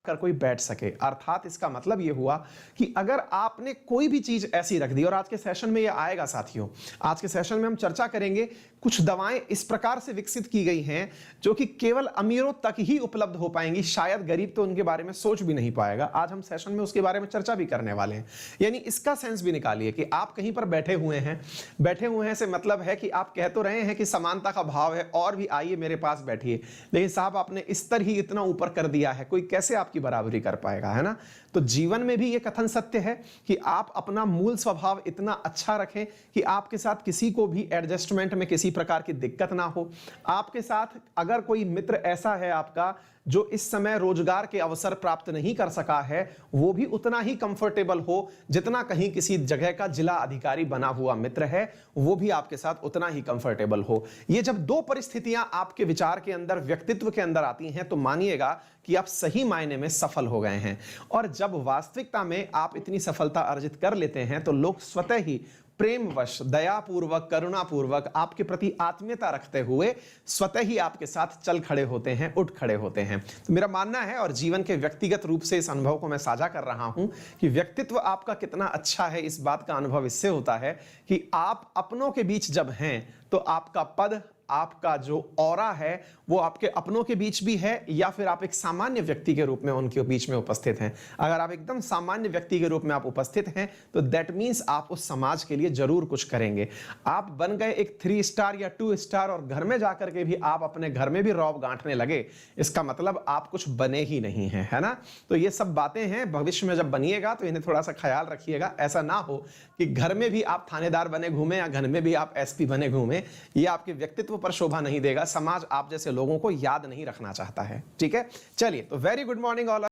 कर कोई बैठ सके। अर्थात इसका मतलब यह हुआ कि अगर आपने कोई भी चीज ऐसी रख दी, और आज के सेशन में यह आएगा साथियों, आज के सेशन में हम चर्चा करेंगे कुछ दवाएं इस प्रकार से विकसित की गई हैं जो कि केवल अमीरों तक ही उपलब्ध हो पाएंगी, शायद गरीब तो उनके बारे में सोच भी नहीं पाएगा। आज हम सेशन में उसके बारे में चर्चा भी करने वाले हैं। यानी इसका सेंस भी निकालिए कि आप कहीं पर बैठे हुए हैं से मतलब है कि आप कह तो रहे हैं कि समानता का भाव है और भी आइए मेरे पास बैठिए, लेकिन साहब आपने स्तर ही इतना ऊपर कर दिया है, कोई कैसे आपकी बराबरी कर पाएगा, है ना। तो जीवन में भी यह कथन सत्य है कि आप अपना मूल स्वभाव इतना अच्छा रखें कि आपके साथ किसी को भी एडजस्टमेंट में किसी प्रकार की दिक्कत ना हो। आपके साथ अगर कोई मित्र ऐसा है आपका जो इस समय रोजगार के अवसर प्राप्त नहीं कर सका है, वो भी उतना ही कंफर्टेबल हो जितना कहीं किसी जगह का जिला अधिकारी बना हुआ मित्र है, वो भी आपके साथ उतना ही कंफर्टेबल हो। ये जब दो परिस्थितियां आपके विचार के अंदर, व्यक्तित्व के अंदर आती हैं, तो मानिएगा कि आप सही मायने में सफल हो गए हैं। और जब वास्तविकता में आप इतनी सफलता अर्जित कर लेते हैं तो लोग स्वतः ही प्रेमवश, दयापूर्वक, करुणापूर्वक आपके प्रति आत्मीयता रखते हुए स्वतः ही आपके साथ चल खड़े होते हैं, उठ खड़े होते हैं। तो मेरा मानना है, और जीवन के व्यक्तिगत रूप से इस अनुभव को मैं साझा कर रहा हूं, कि व्यक्तित्व आपका कितना अच्छा है इस बात का अनुभव इससे होता है कि आप अपनों के बीच जब हैं तो आपका पद, आपका जो ऑरा है वो आपके अपनों के बीच भी है, या फिर आप एक सामान्य व्यक्ति के रूप में उनके बीच में उपस्थित हैं। अगर आप एकदम सामान्य व्यक्ति के रूप में आप उपस्थित हैं तो दैट मीन्स आप उस समाज के लिए जरूर कुछ करेंगे। आप बन गए एक 3 स्टार या 2 स्टार और घर में जाकर के भी आप अपने घर में भी रौब गांठने लगे, इसका मतलब आप कुछ बने ही नहीं हैं, है ना। तो ये सब बातें हैं, भविष्य में जब बनिएगा तो इन्हें थोड़ा सा ख्याल रखिएगा। ऐसा ना हो कि घर में भी आप थानेदार बने घूमें या घर में भी आप एसपी बने घूमें, ये आपके व्यक्तित्व पर शोभा नहीं देगा। समाज आप जैसे लोगों को याद नहीं रखना चाहता है, ठीक है। चलिए, तो वेरी गुड मॉर्निंग ऑल।